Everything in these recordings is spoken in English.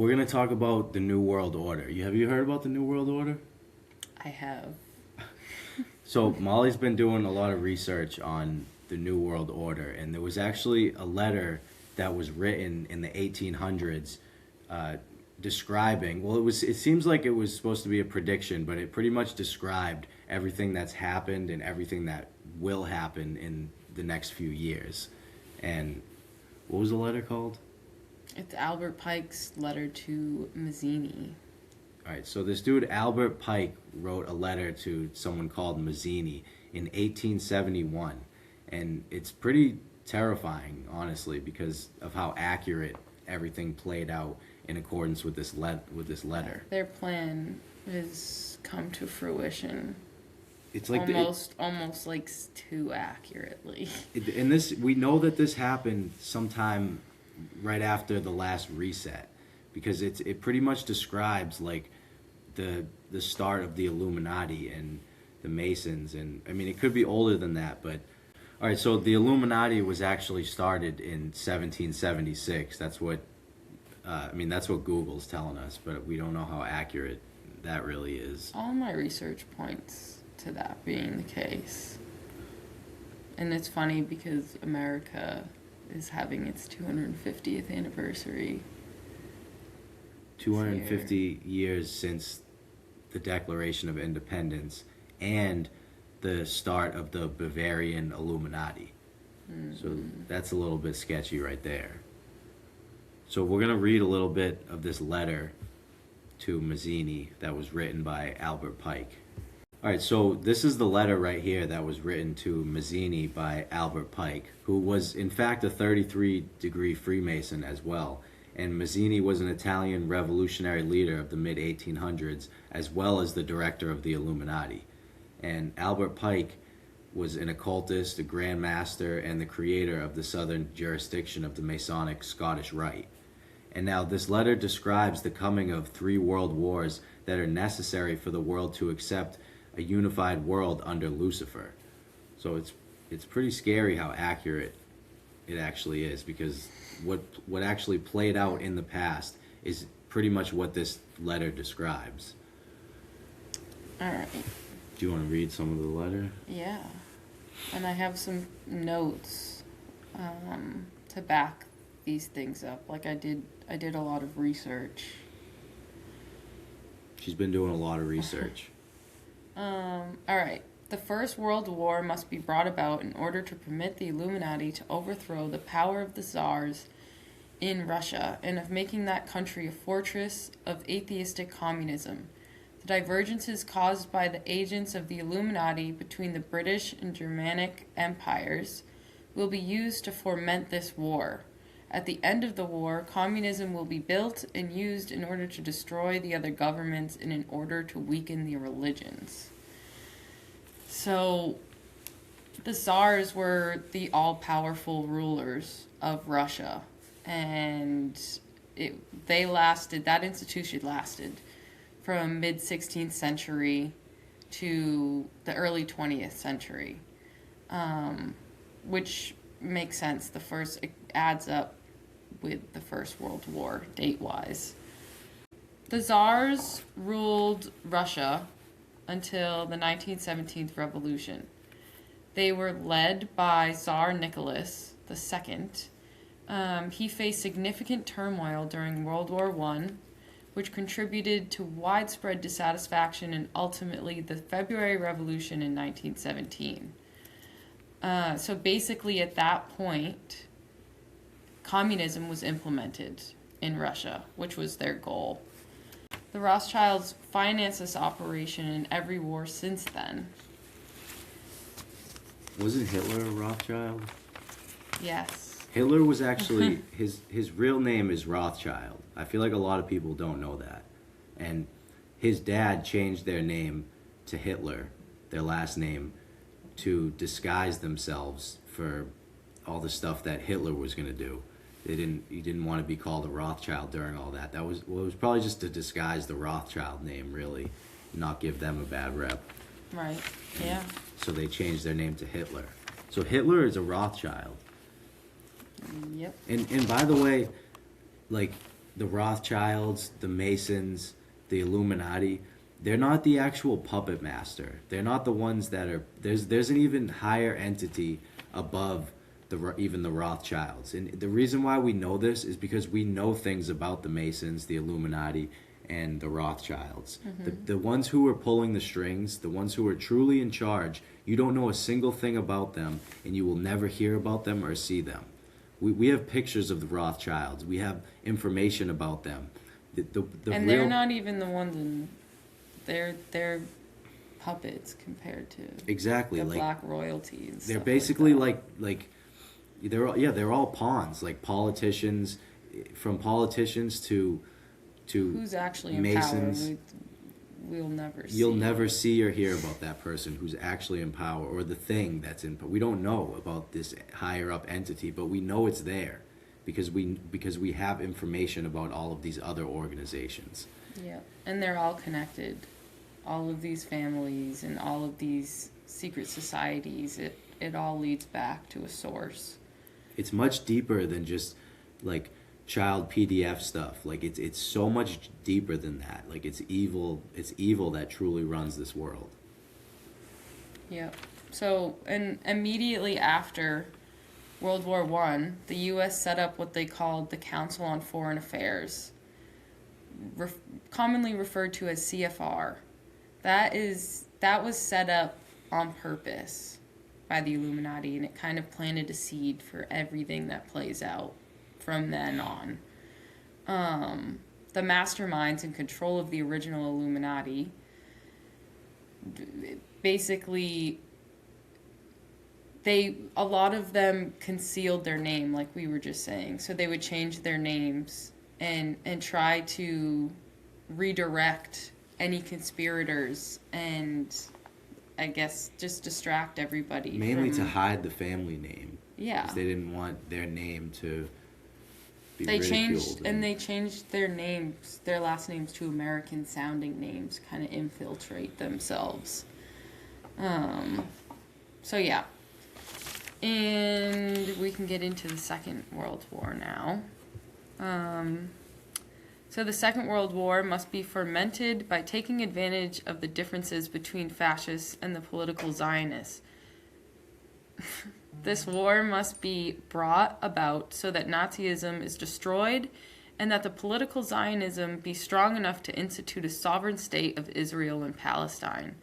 we're gonna talk about the New World Order. Have you heard about the New World Order? I have. So Molly's been doing a lot of research on the New World Order, and there was actually a letter that was written in the 1800s describing. Well, it seems like it was supposed to be a prediction, but it pretty much described everything that's happened and everything that will happen in the next few years. And what was the letter called? It's Albert Pike's letter to Mazzini. All right, so this dude Albert Pike wrote a letter to someone called Mazzini in 1871, and it's pretty terrifying, honestly, because of how accurate everything played out in accordance with this letter. Their plan has come to fruition. It's like almost like too accurately. And this, we know that this happened sometime right after the last reset, because it pretty much describes like the start of the Illuminati and the Masons, and I mean it could be older than that, but all right. So the Illuminati was actually started in 1776. That's what that's what Google's telling us, but we don't know how accurate that really is. All my research points to that being the case, and it's funny because America is having its 250th anniversary. 250 years since the Declaration of Independence and the start of the Bavarian Illuminati. Mm-hmm. So that's a little bit sketchy right there. So we're going to read a little bit of this letter to Mazzini that was written by Albert Pike. All right, so this is the letter right here that was written to Mazzini by Albert Pike, who was in fact a 33-degree Freemason as well. And Mazzini was an Italian revolutionary leader of the mid-1800s, as well as the director of the Illuminati. And Albert Pike was an occultist, a Grand Master, and the creator of the southern jurisdiction of the Masonic Scottish Rite. And now this letter describes the coming of 3 world wars that are necessary for the world to accept a unified world under Lucifer. So it's pretty scary how accurate it actually is, because what actually played out in the past is pretty much what this letter describes. All right. Do you want to read some of the letter? Yeah. And I have some notes to back these things up. Like I did a lot of research. She's been doing a lot of research. All right. The First World War must be brought about in order to permit the Illuminati to overthrow the power of the Tsars in Russia and of making that country a fortress of atheistic communism. The divergences caused by the agents of the Illuminati between the British and Germanic empires will be used to foment this war. At the end of the war, communism will be built and used in order to destroy the other governments and in order to weaken the religions. So, the Tsars were the all-powerful rulers of Russia, and that institution lasted from mid-16th century to the early 20th century, which makes sense. It adds up with the First World War, date-wise. The Tsars ruled Russia until the 1917 revolution. They were led by Tsar Nicholas II. He faced significant turmoil during World War I, which contributed to widespread dissatisfaction and ultimately the February Revolution in 1917. So basically at that point, communism was implemented in Russia, which was their goal. The Rothschilds financed this operation in every war since then. Wasn't Hitler a Rothschild? Yes. Hitler was actually, his real name is Rothschild. I feel like a lot of people don't know that. And his dad changed their name to Hitler, their last name, to disguise themselves for all the stuff that Hitler was going to do. He didn't want to be called a Rothschild during all that. It was probably just to disguise the Rothschild name, really, not give them a bad rep. Right. Yeah. So they changed their name to Hitler. So Hitler is a Rothschild. Yep. And by the way, like the Rothschilds, the Masons, the Illuminati, they're not the actual puppet master. They're not the ones that are there's an even higher entity above even the Rothschilds. And the reason why we know this is because we know things about the Masons, the Illuminati, and the Rothschilds. The ones who are pulling the strings, the ones who are truly in charge, you don't know a single thing about them, and you will never hear about them or see them. We have pictures of the Rothschilds. We have information about them. And they're not even the ones in... They're puppets compared to exactly the like black royalty and they're stuff basically like they're all pawns, like politicians, from politicians to who's actually in Masons. power. We'll never see. You'll never see or hear about that person who's actually in power or the thing that's in power. We don't know about this higher up entity, but we know it's there because we have information about all of these other organizations. Yeah, and they're all connected. All of these families and all of these secret societies, it all leads back to a source. It's much deeper than just like child PDF stuff. Like it's so much deeper than that. Like it's evil that truly runs this world. Yeah. So, and immediately after World War I, the U.S. set up what they called the Council on Foreign Affairs, commonly referred to as CFR. That was set up on purpose by the Illuminati, and it kind of planted a seed for everything that plays out from then on. The masterminds in control of the original Illuminati basically, a lot of them concealed their name, like we were just saying. So they would change their names and try to redirect any conspirators and I guess just distract everybody. Mainly to hide the family name. Yeah. Because they didn't want their name to be They ridiculed. they changed their names, their last names to American sounding names, kind of infiltrate themselves. So yeah. And we can get into the Second World War now. So the Second World War must be fomented by taking advantage of the differences between fascists and the political Zionists. This war must be brought about so that Nazism is destroyed and that the political Zionism be strong enough to institute a sovereign state of Israel and Palestine.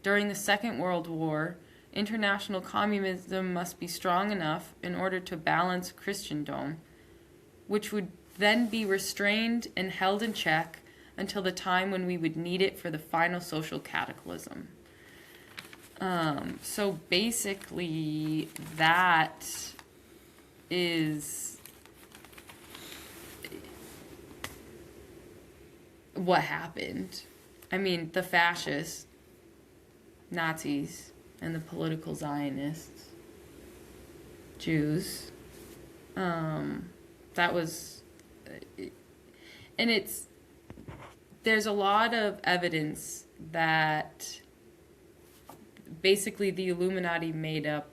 During the Second World War, international communism must be strong enough in order to balance Christendom, which would then be restrained and held in check until the time when we would need it for the final social cataclysm. So basically, that is what happened. I mean, the fascists, Nazis, and the political Zionists, Jews, that was... And there's a lot of evidence that basically the Illuminati made up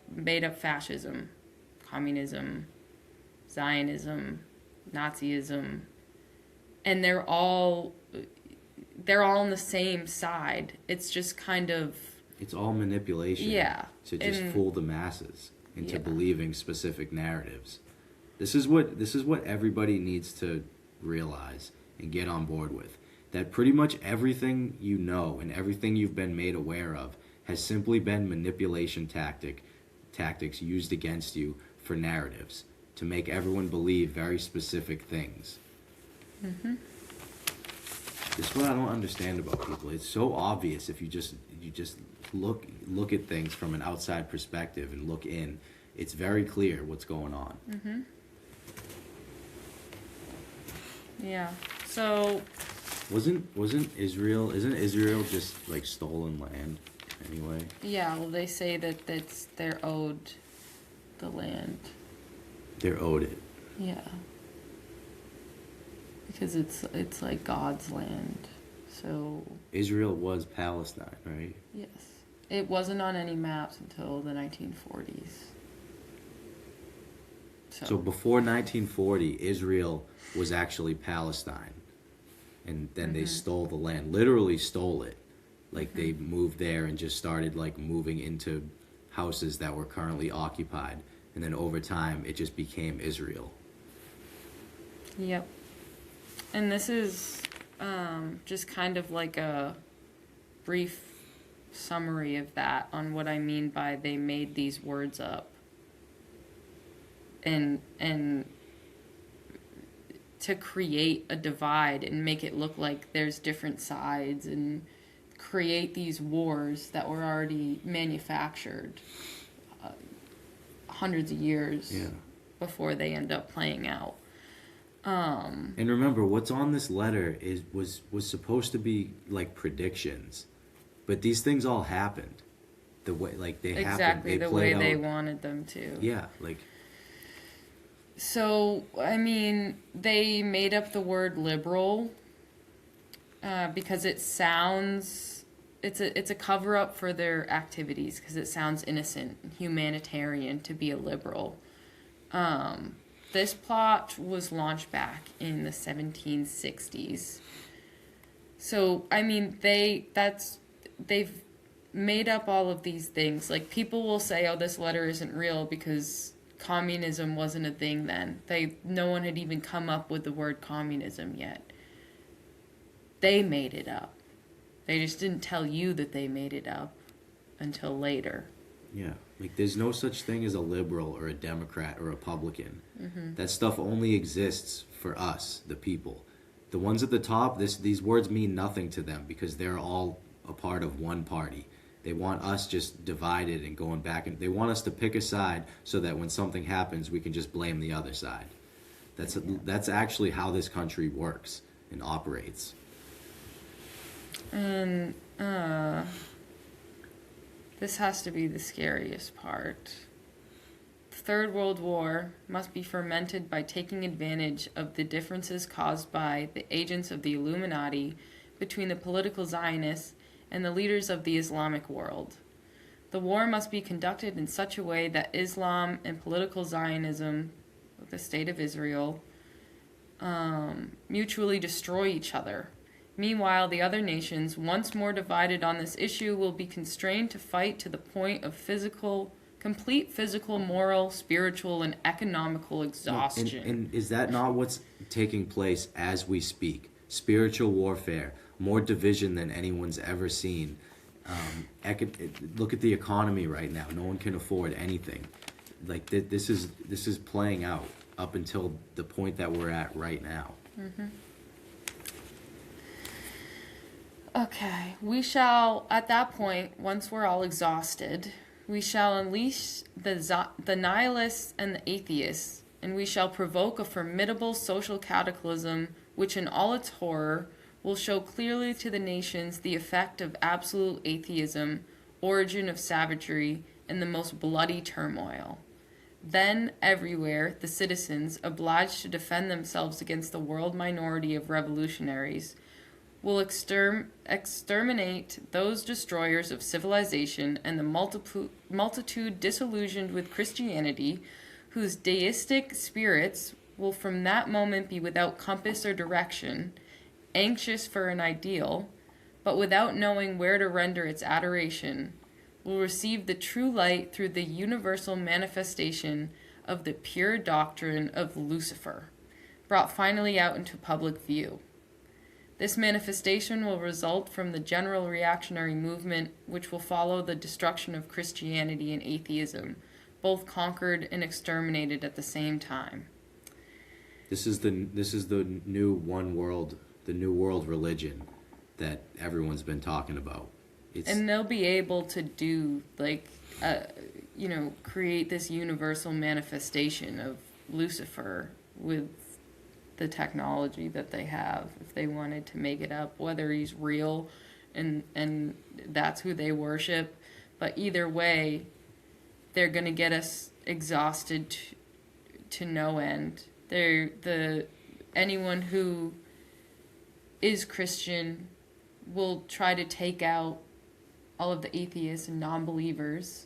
fascism, communism, Zionism, Nazism, and they're all on the same side. It's just kind of... It's all manipulation. Yeah. To just fool the masses into believing specific narratives. This is what everybody needs to realize and get on board with. That pretty much everything you know and everything you've been made aware of has simply been manipulation tactics used against you for narratives to make everyone believe very specific things. Mm-hmm. This is what I don't understand about people. It's so obvious if you just look at things from an outside perspective and look in. It's very clear what's going on. Mm-hmm. Yeah. So isn't Israel just like stolen land anyway? Yeah, well they say that they're owed the land. They're owed it. Yeah. Because it's like God's land. So Israel was Palestine, right? Yes. It wasn't on any maps until the 1940s. So before 1940, Israel was actually Palestine, and then they stole the land, literally stole it. Like they moved there and just started like moving into houses that were currently occupied, and then over time it just became Israel. Yep. And this is just kind of like a brief summary of that on what I mean by they made these words up. And to create a divide and make it look like there's different sides and create these wars that were already manufactured hundreds of years before they end up playing out. And remember, what's on this letter was supposed to be like predictions, but these things all happened the way they happened. Exactly the way they out. wanted them to. Yeah, like. So I mean, they made up the word liberal because it sounds it's a cover up for their activities because it sounds innocent, humanitarian to be a liberal. This plot was launched back in the 1760s. So, I mean, they've made up all of these things. Like, people will say, oh, this letter isn't real because communism wasn't a thing then. No one had even come up with the word communism yet. They made it up. They just didn't tell you that they made it up until later. Yeah, like there's no such thing as a liberal or a Democrat or a Republican. That stuff only exists for us, the people. The ones at the top, these words mean nothing to them because they're all a part of one party. They want us just divided and going back, and they want us to pick a side so that when something happens, we can just blame the other side. That's actually how this country works and operates. And this has to be the scariest part. The Third World War must be fermented by taking advantage of the differences caused by the agents of the Illuminati between the political Zionists and the leaders of the Islamic world. The war must be conducted in such a way that Islam and political Zionism, the state of Israel, mutually destroy each other. Meanwhile, the other nations, once more divided on this issue, will be constrained to fight to the point of complete physical, moral, spiritual, and economical exhaustion. And is that not what's taking place as we speak? Spiritual warfare, more division than anyone's ever seen. Look at the economy right now. No one can afford anything. Like this is playing out up until the point that we're at right now. Mm-hmm. Okay, we shall, at that point, once we're all exhausted, we shall unleash the nihilists and the atheists, and we shall provoke a formidable social cataclysm which in all its horror will show clearly to the nations the effect of absolute atheism, origin of savagery, and the most bloody turmoil. Then, everywhere, the citizens, obliged to defend themselves against the world minority of revolutionaries, will exterminate those destroyers of civilization and the multitude disillusioned with Christianity, whose deistic spirits will from that moment be without compass or direction, anxious for an ideal, but without knowing where to render its adoration, will receive the true light through the universal manifestation of the pure doctrine of Lucifer, brought finally out into public view. This manifestation will result from the general reactionary movement which will follow the destruction of Christianity and atheism, both conquered and exterminated at the same time. This is the new one world, the new world religion that everyone's been talking about. And they'll be able to do create this universal manifestation of Lucifer with the technology that they have if they wanted to make it up, whether he's real and that's who they worship. But either way, they're going to get us exhausted to no end. Anyone who is Christian will try to take out all of the atheists and non-believers,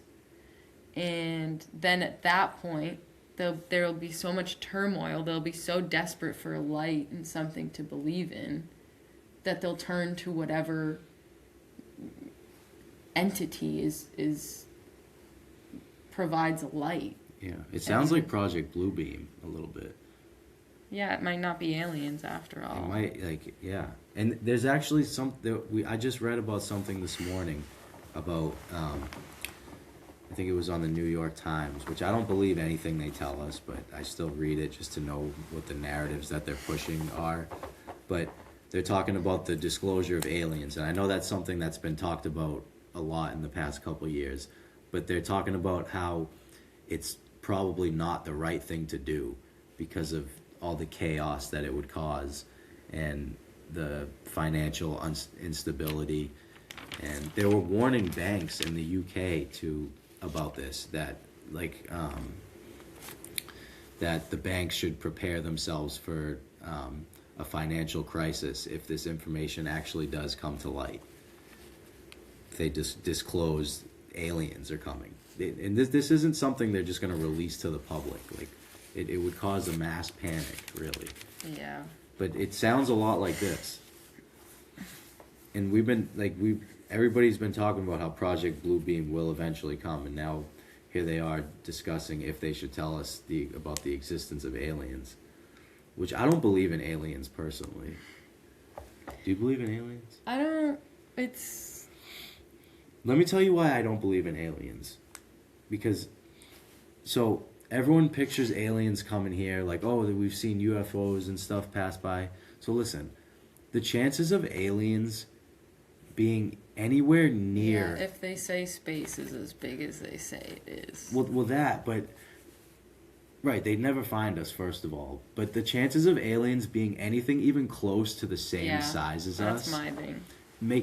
and then at that point there'll be so much turmoil. They'll be so desperate for a light and something to believe in that they'll turn to whatever entity is provides a light. Yeah, it sounds like Project Bluebeam a little bit. Yeah, it might not be aliens after all. It might, yeah. And there's actually I just read about something this morning about, I think it was on the New York Times, which I don't believe anything they tell us, but I still read it just to know what the narratives that they're pushing are. But they're talking about the disclosure of aliens, and I know that's something that's been talked about a lot in the past couple of years, but they're talking about how it's probably not the right thing to do because of all the chaos that it would cause and the financial instability. And they were warning banks in the UK about this, that that the banks should prepare themselves for a financial crisis if this information actually does come to light. If they disclose aliens are coming. And this isn't something they're just going to release to the public. Like, it would cause a mass panic, really. Yeah. But it sounds a lot like this. And everybody's been talking about how Project Bluebeam will eventually come, and now here they are discussing if they should tell us about the existence of aliens, which I don't believe in aliens personally. Do you believe in aliens? I don't. Let me tell you why I don't believe in aliens. Because, so everyone pictures aliens coming here like, oh, we've seen UFOs and stuff pass by. So listen, the chances of aliens being anywhere near... Yeah, if they say space is as big as they say it is. Well, but... Right, they'd never find us, first of all. But the chances of aliens being anything even close to the same size as us... that's my thing.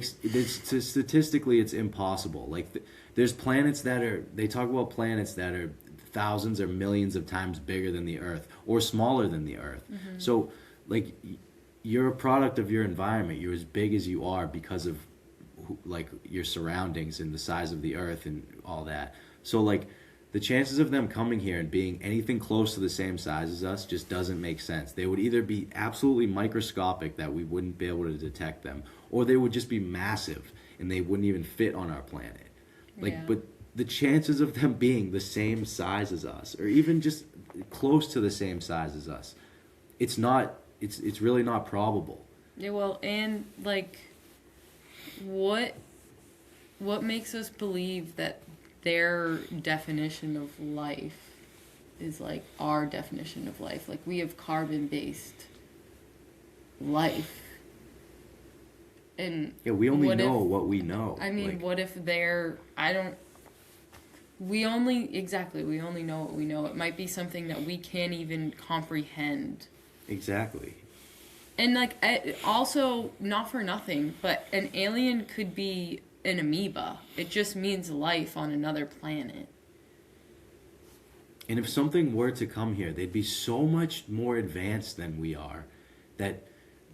Statistically, it's impossible. Like, there's planets that are... They talk about planets that are thousands or millions of times bigger than the Earth, or smaller than the Earth. Mm-hmm. So, like, you're a product of your environment. You're as big as you are because of, like, your surroundings and the size of the Earth and all that. So, like, the chances of them coming here and being anything close to the same size as us just doesn't make sense. They would either be absolutely microscopic that we wouldn't be able to detect them, or they would just be massive and they wouldn't even fit on our planet. But the chances of them being the same size as us, or even just close to the same size as us, it's really not probable. Yeah, well, and like, what makes us believe that their definition of life is like our definition of life? Like, we have carbon-based life. And yeah, we only know what we know. I mean, what if we only know what we know. It might be something that we can't even comprehend. Exactly. And like, also, not for nothing, but an alien could be an amoeba. It just means life on another planet. And if something were to come here, they'd be so much more advanced than we are that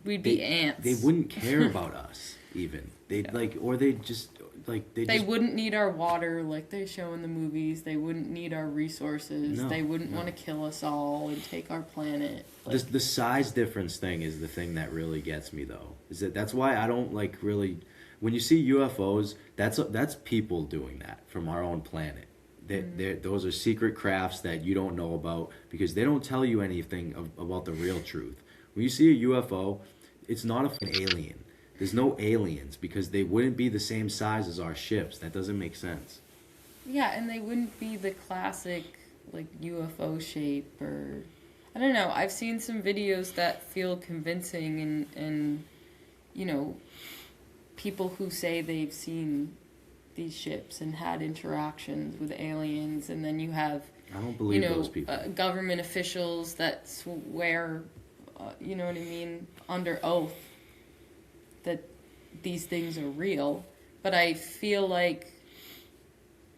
we'd be ants. They wouldn't care about us even. They wouldn't need our water like they show in the movies. They wouldn't need our resources. No, they wouldn't want to kill us all and take our planet. Like, the size difference thing is the thing that really gets me, though. That's why I don't like really. When you see UFOs, that's people doing that from our own planet. Those are secret crafts that you don't know about because they don't tell you anything about the real truth. When you see a UFO, it's not an alien. There's no aliens because they wouldn't be the same size as our ships. That doesn't make sense. Yeah, and they wouldn't be the classic like UFO shape, or I don't know. I've seen some videos that feel convincing and you know, people who say they've seen these ships and had interactions with aliens, and then you have I don't believe those people. Government officials that swear, you know what I mean, under oath that these things are real. But I feel like,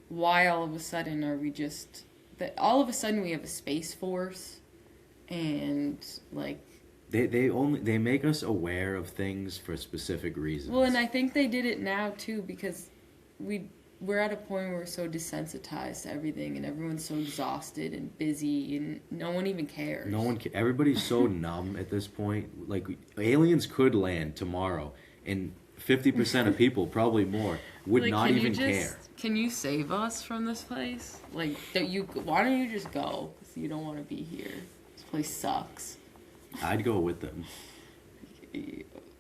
why all of a sudden are we just that? All of a sudden we have a space force, and like. They make us aware of things for specific reasons. Well, and I think they did it now too because we're at a point where we're so desensitized to everything, and everyone's so exhausted and busy, and no one even cares. Everybody's so numb at this point. Like, aliens could land tomorrow, and 50% of people, probably more, would Like, not even care. Can you save us from this place? Like, why don't you just go? 'Cause you don't want to be here. This place sucks. I'd go with them.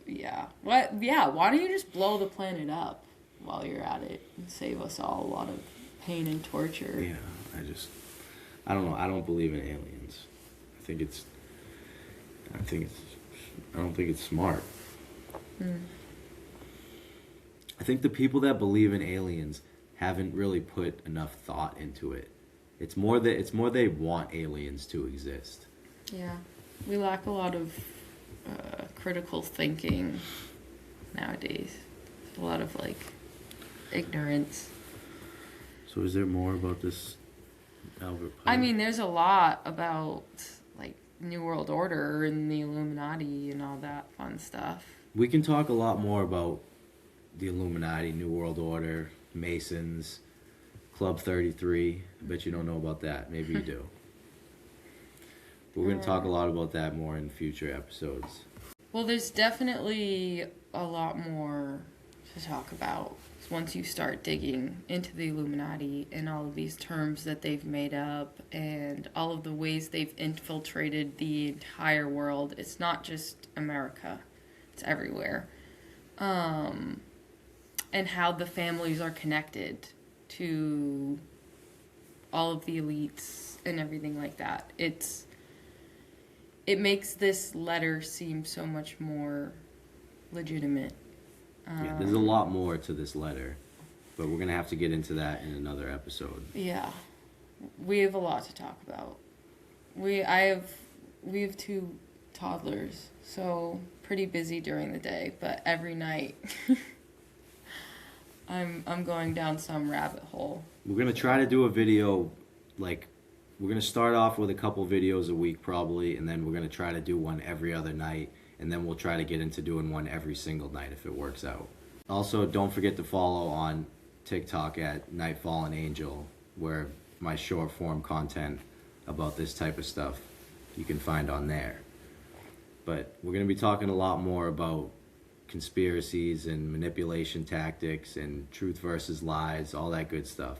Yeah. What? Yeah. Why don't you just blow the planet up while you're at it and save us all a lot of pain and torture? Yeah. I don't know. I don't believe in aliens. I don't think it's smart. I think the people that believe in aliens haven't really put enough thought into it. It's more they want aliens to exist. Yeah. We lack a lot of critical thinking nowadays. A lot of, like, ignorance. So is there more about this Albert Pike? I mean, there's a lot about, like, New World Order and the Illuminati and all that fun stuff. We can talk a lot more about the Illuminati, New World Order, Masons, Club 33. I bet you don't know about that. Maybe you do. We're going to talk a lot about that more in future episodes. Well, there's definitely a lot more to talk about once you start digging into the Illuminati and all of these terms that they've made up and all of the ways they've infiltrated the entire world. It's not just America. It's everywhere. And how the families are connected to all of the elites and everything like that. It makes this letter seem so much more legitimate. Yeah, there's a lot more to this letter, but we're going to have to get into that in another episode. Yeah. We have a lot to talk about. We have 2 toddlers, so pretty busy during the day, but every night I'm going down some rabbit hole. We're going to try to do a video, like, we're going to start off with a couple videos a week probably, and then we're going to try to do one every other night, and then we'll try to get into doing one every single night if it works out. Also, don't forget to follow on TikTok at Nightfall and Angel, where my short form content about this type of stuff you can find on there. But we're going to be talking a lot more about conspiracies and manipulation tactics and truth versus lies, all that good stuff.